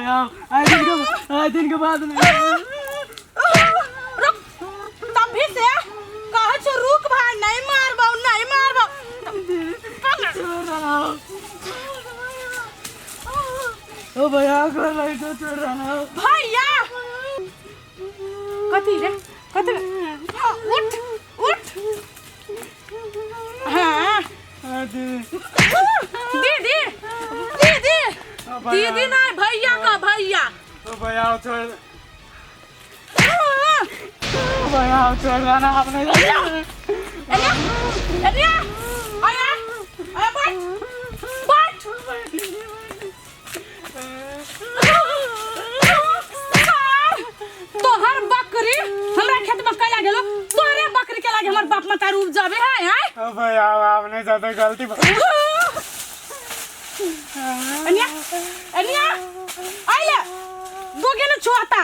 भैया आज दिन के बाद रुक तब भी से कहे छो रुक भाई नहीं मारबो ओ भैया घर लाइट छोड़ रहा भैया कथी रे उठ हाँ दीदी नहीं भैया का भैया ओ भैया छोड़ भैया छोड़ रहा आपने एलिया आया बैठ तोहर बकरी हमरा खेत में कैला गेलो तोरे बकरी के लागे हमर बाप माता रूप जावे है ओ भैया आपने ज्यादा गलती एलिया आइले दोगे न छोटा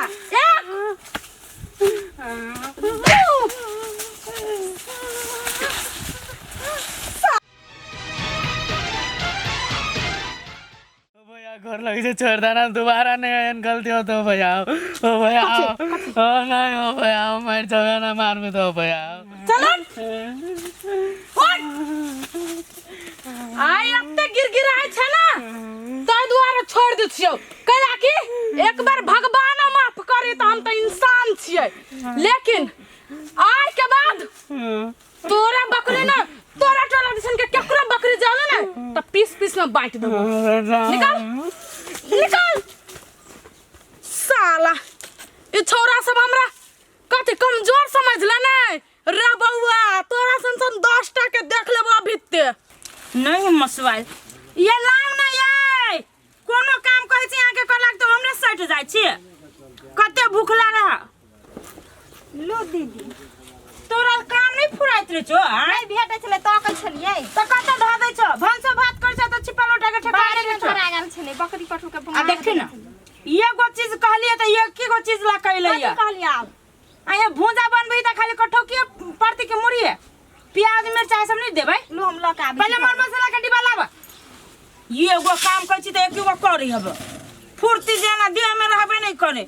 एक घर लगे से छोड़ देना दोबारा नहीं गलती हो तो भैया ओ भैया ओ नहीं हो भैया मर जावे ना मार में तो भैया चलो आई अब तक गिर आए छ ना तो द्वारा छोड़ दे छियो कला की एक बार भगवान माफ करे तो हम तो इंसान छिए लेकिन आज के बाद तोरा बकरी ना तोरा टोला दिसन के केकरो बकरी जानो ना तो पीस में बांट दो निकाल साला ये छोरा सब हमरा कते कमजोर समझला ना रे बउआ तोरा सन 10 टा के देख लेबो भित्ते नहीं मसवाल ये लांग ना ये कोनो काम कहै छी आके करलाक तो हमरे सट जाय छी कते भूख लागा लो दीदी तोरा काम नहीं फुराइत रे छो नहीं भेटै छले त अकल छलिए त कत ध दै छ भंस भात कर छ त छिपा लोटा के ठेका रे छोरा गेल छले बकरी कठू के आ देखि न ये गो चीज कहलिए त ये की गो चीज ला कहले या कहलिए आ ये भुजा बनबई त खाली कठौ के परती के मुड़िए प्याज मिर्चाई सब नहीं देबै लो हम लका पहले मर मसाला के डिब्बा लाबा ये गो काम कर छी त एक गो करी हबे फुर्ती जेना देह में रहबे नहीं करे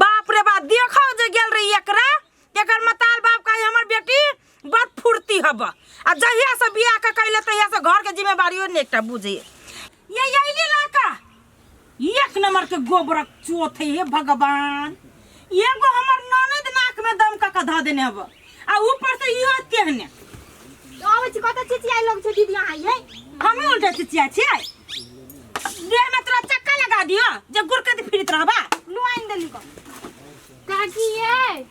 बाप रे बाप देखौ जे गेल रे एकरा एकर मताल बाप का हमर बेटी बहुत फुर्ती हब आ जहिया से बियाह का कैले तहिया से घर के जिम्मेवारियो ने एकटा बुझे ये यही लाका एक नंबर के गोबर चोथ है भगवान एगो हमर ननद नाक में दम का ध देने हब आ ऊपर से इहो केहने आबै छी कत चिचिया लोग छै दीदी यहाँ ये हम उल्टा चिचिया छै देह में तोरा चक्का लगा दियो जे गुरकत फिरत रहबा लो आइन देली को काकी ये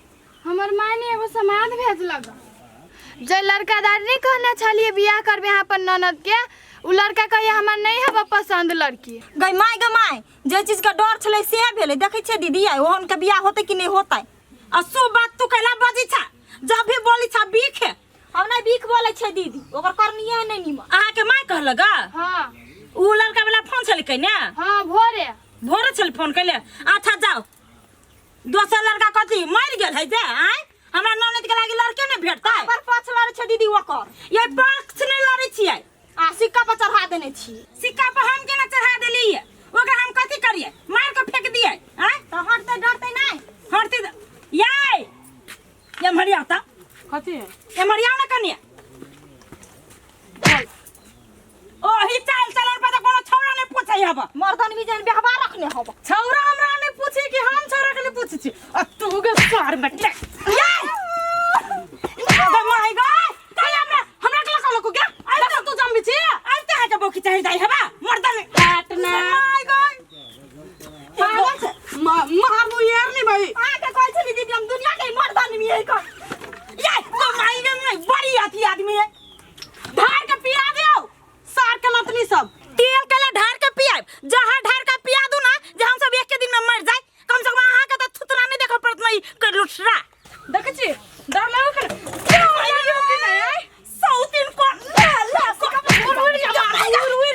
हमर माय ने एगो समाद भेजलक जे लड़कादार नहीं कहने छलिए बियाह करबे यहाँ पर ननद के उ लड़का कहिए हमरा नहीं हबा पसंद लड़की गई माय जे चीज का डर छले से भेले देखै छै दीदी आइ ओहन के बियाह होते कि नहीं होतै असु बात तू कैला बजी छ जब भी बोली छ बीख हम नहीं बीख बोले छै दीदी ओकर करनिए नहीं निम आहा के माय कहलगा हां उ लड़का वाला फोन छले कने हां भोरे छले फोन कैले अच्छा जाओ दोसर लड़का कथी मर गेल है जे आइ हमरा ननद के लागी लड़के ने भेटता पर पाछ लड़े छै दीदी ओकर ये पक्ष नहीं लड़े छियै आ सिक्का पर चढ़ा देने छी सिक्का पर हम केना चढ़ा देलिए ओकर हम कथी करिए मार के फेंक दिए हैं तो हटते डरते नहीं हटते ये मरिया ता कथी ये मरिया ना कनिया ओ ही चलन पर तो कोनो छौरा नहीं पूछै हब मर्दन भी जन व्यवहार रखने हब छौरा हमरा नहीं पूछी कि हम छौरा के लिए पूछी छी आ तू के सार बटे ये माय गॉड कल हमरा के लका लको के आई तू जम बिछी आई ते है के बोकी चाहि जाई हबा मर्दन काटना माय गॉड मारबो यार नहीं भाई आ के कहै छली दीदी हम दुनिया के मर्दन में यही कर ये तो माय गॉड बड़ी आती आदमी है धार के पिया दियो सार के लतनी सब तेल के ढार के पियाब जहां ढार के पिया दू ना जे हम सब एक के दिन में मर जाए कम से कम आहा के त थुतरा नहीं देखो पड़त नहीं कर लुटरा देख छी डर लागो कर क्यों कि नहीं सौतीन को ला उड़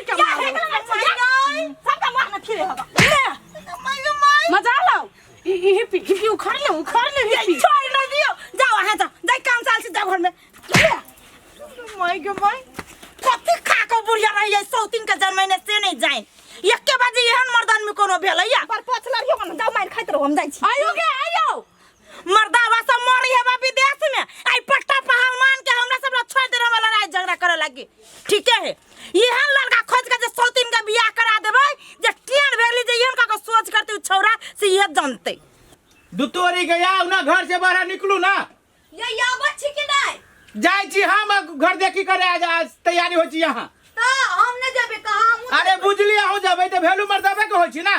के सब का मारना फिरे हबा मजा लाओ हिपी उखाड़ ले हिपी छोड़ ना दियो जाओ हां जाओ काम चाल से जाओ घर में माय कथी खा के बुढ़िया रही है सौतीन के जन्म में से नहीं जाए एक के बाजी एहन मर्दान में कोनो भेलैया पर पछला न जाओ मार खाइत रहो हम जाइ छी आयो गे आयो मर्दावा सब मरी है विदेश में आई पट्टा पहलवान के हमरा सब छोड़ दे वाला लड़ाई झगड़ा करे लगी ठीक है यह लड़का खोज के जे सौतीन के बियाह करा देबै जे टियन भेली जे इहन का सोच करते छौरा से ये जानते दुतोरी के आउ ना घर से बाहर निकलू ना ये आबै छी कि नहीं जाय छी हम घर देखी करे आज तैयारी हो छी यहां त हम न जेबे कहां अरे बुझली आहू जबै त भेलू मर्दाबे के हो छी ना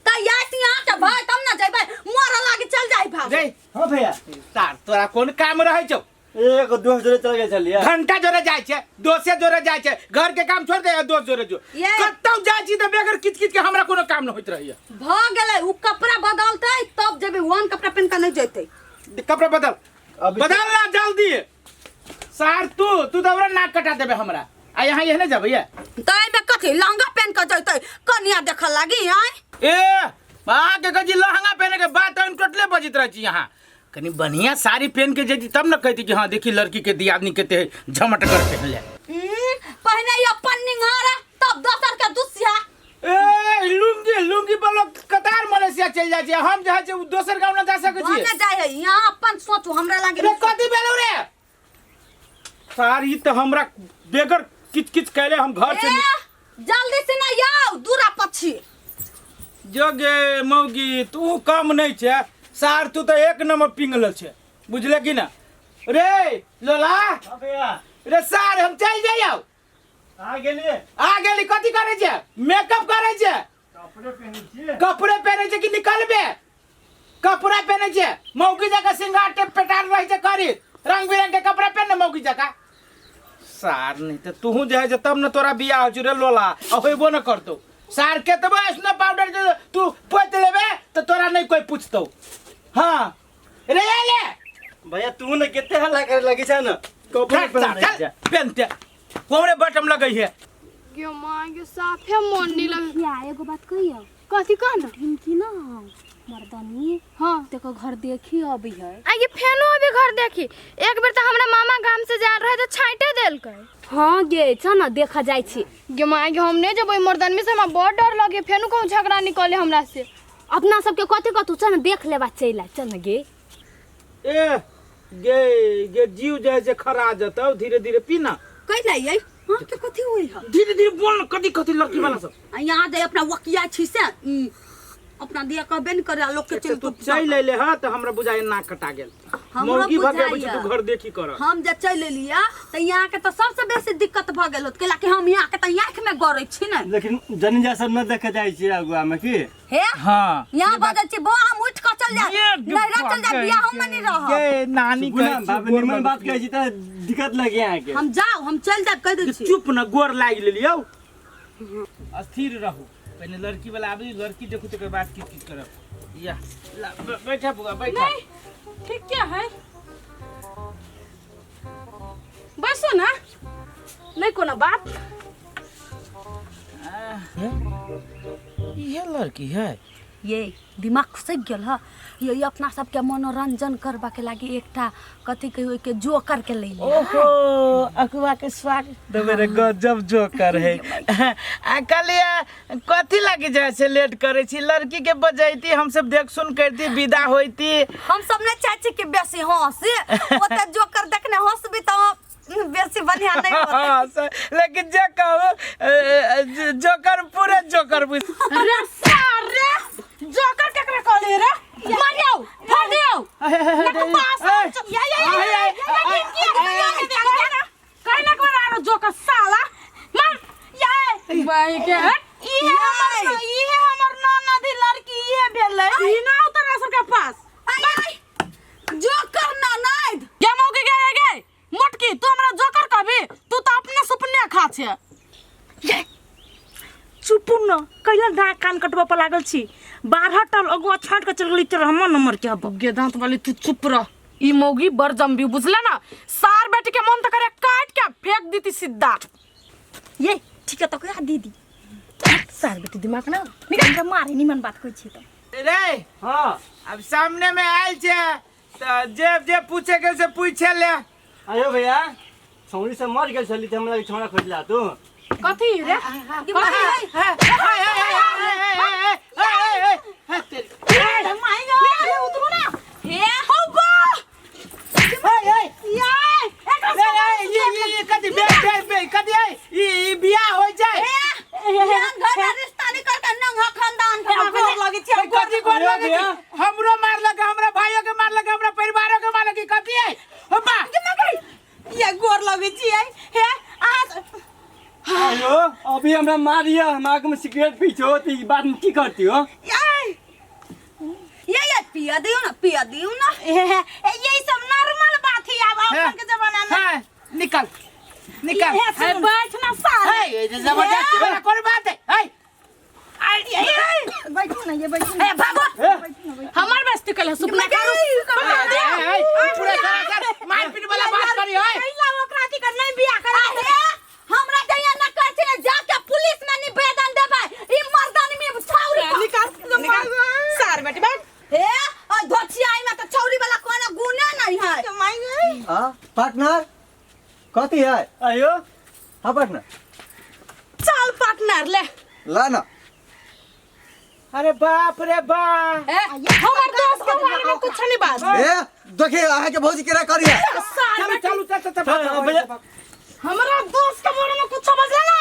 त याती यहां के भाई तब न जेबै मोरा लागे चल जाई भाग जय हां भैया तार तोरा कोन काम रहै छौ एक दोस्त जोरे चल गए चलिए घंटा जोरे जाय छे दोसे जोरे जाय छे घर के काम छोड़ दे दोस्त जोरे जो कतौ जाय छी त बेगर किच किच के हमरा कोनो काम न होइत रहैया भ गेलै उ कपड़ा बदलतै तब जेबै वन कपड़ा पहन के नहीं जैतै कपड़ा बदल ना जल्दी सार तू तो हमरा नाक कटा देबे हमरा आ यहां एहने जबै तै बे कथि लहंगा पहन के जैतै कनिया देखल लागी आय ए वहां के गजी लहंगा पहने के बात हम टोटले बजित रह छी यहां कनी बढ़िया साड़ी पहन के जेती तब न कहती कि हां देखी लड़की के दियादनी के ते झमट कर पहन ले पहने अपन निंगारा तब दोसर के दुसिया ए लुंगी लुंगी बोलो कतार मलेशिया चल जाय छै हम जहां छै दोसर गांव न जा सकै छी न जाय है यहां अपन सोच हमरा लागे रे कथि भेलौ रे सारी त हमरा बेगर किच किच कहले हम घर से जल्दी से ना आओ दूरा पछी जगे मौगी तू कम नहीं छे सार तू तो एक नंबर पिंगल छे बुझले कि ना रे लोला हां भैया रे सार हम चल जाइयो आ गेली कथि करे छे मेकअप करे छे कपड़े पहने छे कि निकलबे कपड़ा पहने छे मौगी जगह सिंगार टेप पेटार रही छे करी रंग बिरंग के कपड़ा पहने मौगी जगह सार नहीं तो तू जे है तब न तोरा बियाह हो रे लोला होइबो न करतो सार के तब स्नो पाउडर जे तू पोत लेबे तो तोरा नहीं कोई पूछतो हां रे ले भैया तू ने केते हल्ला करे लगी छ न कपड़े पहनते कोमरे बटम लगई है क्यों मां के साफे मन नहीं लग या एगो बात कहियो कथि कहना इनकी ना मर्दानी हां देखो घर देखी अभी है आगे फेनो अभी घर देखी एक बेर त हमरा मामा गाम से जा रहे तो छाइटे देल कै हाँ गे छ न देखा जाय छी गे मां के हम नहीं जबै मर्दन में से हमरा बहुत डर लगे फेनो कहूं झगड़ा निकले हमरा से अपना सबके कथि कतु छ न देख लेबा चैला चल न गे ए गे गे जीव जे जे खरा जतौ धीरे धीरे पीना कैला ये हां के कथि होई है धीरे धीरे बोल कथि कथि लड़की वाला सब यहां दे अपना वकिया छी से अपना दिया कहबे न करे लोग के चल तू चल ले ह त हमरा बुझाय ना कटा गेल मौगी भगे बुझ तू घर देखी कर हम जे चल लिया त यहां के त सबसे बेसी दिक्कत भ गेल होत केला कि हम यहां के त आंख में गरै छी न लेकिन जनिजा सब न देखे जाय छी अगुआ में की हे हां यहां बजै छी बो हम उठ के चल जा नहीं रा चल जा बियाह हम नहीं रह ये नानी गुना बाप निमन बात कहै छी त दिक्कत लगे यहां के हम जाओ हम चल जा कह दै छी चुप न गोर लाग लेलियो अस्थिर रहू पहले लड़की वाला आबी लड़की देखू तकर बाद की करब या बैठा बुआ बैठा ठीक क्या है बसो ना नहीं कोनो बात ये लड़की है ये दिमाग खुसक गेल ह ये अपना सबके मनोरंजन करबा के लागि एकटा कथि कहियो के जोकर के ले ओहो अकुआ के स्वागत तो मेरे गजब जोकर है कलिया कथि लागी जाय से लेट करे छी लड़की के बजैती हम सब देख सुन करती विदा होईती हम सब ने चाची के बेसी हंसी ओते जोकर देखने हंसबी त बेसी बढ़िया नहीं होता लेकिन जे कहो जोकर पूरे जोकर बुझ रे सारे जोकर केकरा कहले रे मारियो फाड़ दियो पास या कहना कोना रो जोकर साला मार ये भाई के ये हमर ननदी लड़की ये भेलै ई ना उतर सर के पास जोकर ननद ये मौके गे मोटकी तू हमरा जोकर कहबी तू तो अपने सपने खा छे चुप न कैला दा कान कटबा पर लागल छी 12 टल अगुआ छाट के चल गेली त हमर नंबर के अब गे दांत वाली तू चुप रह ई मौगी बरजम भी बुझला ना सार बेटी के मन त करे काट के फेंक दीती सीधा ये ठीक है तो कह दीदी सार बेटी दिमाग ना निकल मारे निमन बात कहै छी त रे हां अब सामने में आइल छे त जे पूछे के से पूछे ले आयो भैया छौरी से मर गेल छली त हमरा छोरा खोजला तू कथी रे लगे कि हमरो मार लगे, हमरा भाइयों के मार लगे, हमरा परिवारों के मार लगे, कथी है अब्बा ये गोर लगे छी हे आज आयो अभी हमरा मारिया, हम आग में सिगरेट पीछो तो बात में की करती हो? ये पिया दियो ना ये सब नॉर्मल बात है अब अपन के जमाना में। हां निकल है बैठना साल है ये जबरदस्ती वाला कोई बात है बैठो ना, ये बैठो ए भागो हमार बेइज्जती कल सुपना करू पूरा सरासर मारपीट वाला बात करी है पहिला ओकराती कर नहीं बियाह करा हमरा दैया न करछे जाके पुलिस में निवेदन देबै ई मर्दानी में छौरी निकाल सार बेटी बैठ ए ओ धोछियाई में तो छौरी वाला कोनो गुना नहीं है हां पार्टनर कथी है? आयो हां पार्टनर चल पार्टनर ले ला ना। अरे बाप रे बाप हमर दोस्त के बारे में कुछ नहीं बात ए देखिए आहा के भौजी केरा करिए। चलो हमरा दोस्त के बारे में कुछ समझ लेना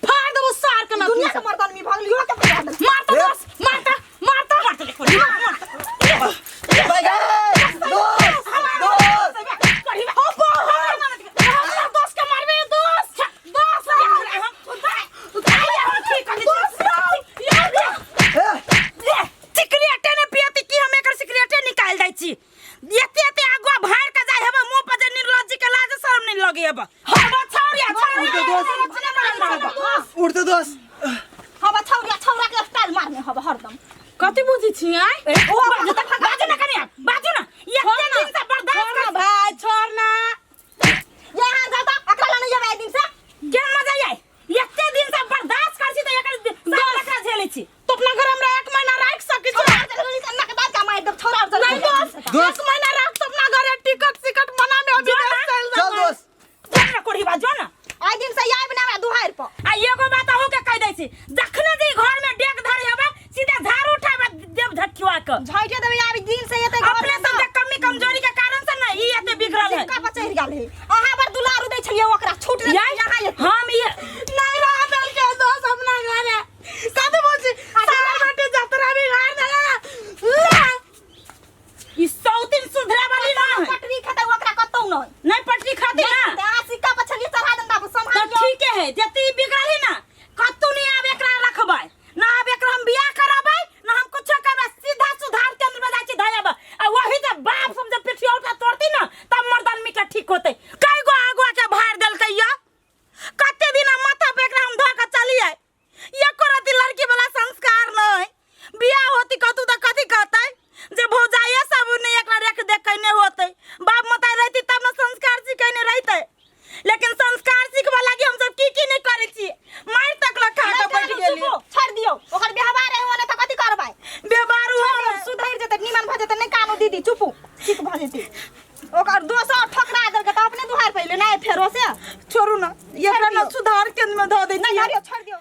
फाड़ दो सार के ना दुनिया के मर्दान में भाग लियो के मारता दोस्त मारता उड़ते दोस्त हवा छौरा के स्टाइल मारने हवा हरदम कति बुझी छी आइ ओ बाजू ना करिया बाजू ना ये दिन से बर्दाश्त कर भाई छोड़ ना यहां जाता अकेला नहीं जावे दिन से के मजा आइ एते दिन से बर्दाश्त करछी त एकर दो लखा झेले छी तो अपना घर हमरा 1 महीना राख सकी छी जल्दी से नक दाद कमाई दब छोरा जल्दी दोस्त 1 महीना राख तो अपना घर टिकट सिकट मना में अभी चल दोस्त जाना कोड़ी बाजू ना आइ दिन से आइ बनावे दुहार पर आ एगो बात हो के कह दै छी जखने जे घर में डेक धर हेबे सीधा झाड़ू उठाबे देव झटकिवा के झाइटे देबे आबि दिन से एते अपने सब के कमी कमजोरी के कारण से ना ई एते बिगड़ल है का पचैर गेल है अहाँ बर दुलारू दै छलिए ओकरा छूट ले यहां हम ये नहीं रहा बेल के दोस्त अपना घर है कद बोझी सारा बेटे जतरा भी घर देला ई सौतिन सुधरा वाली ना पटरी खते ओकरा कतौ नहीं पटरी खाती ना आ सिक्का पछली चढ़ा दंदा संभाल तो ठीक है जति बिगड़ली ना कतौ नहीं आब एकरा रखबै ना आब एकरा हम बियाह करबै ना हम कुछ करबै सीधा सुधार केंद्र में जाके धयब आ वही त बाप समझे पिठिया उठा तोड़ती ना तब मर्दान में के ठीक होते कई गो आगुआ के भार देलकै या कते दिन माथा पे एकरा हम धोका चलिए एको रति लड़की वाला संस्कार नहीं बियाह होती कतौ त कथि कहतै जे भौजाइए सब ने एकरा रख देख कने होते बाप माता रहती तब न संस्कार सिखने रहते लेकिन संस्कार सिखबा लागि हम सब की नहीं करे छी मार तक लखा के बैठ गेली छोड़ दियो ओकर व्यवहार है ओने त कथि करबै व्यवहार हो सुधर जते निमन भ जते नहीं कानो दीदी चुपू ठीक भ जते ओकर दोसर ठकरा देल के त अपने दुहार पहिले नहीं फेरो से छोड़ू ना एकरा न सुधार केंद्र में ध दे नहीं यार छोड़ दियो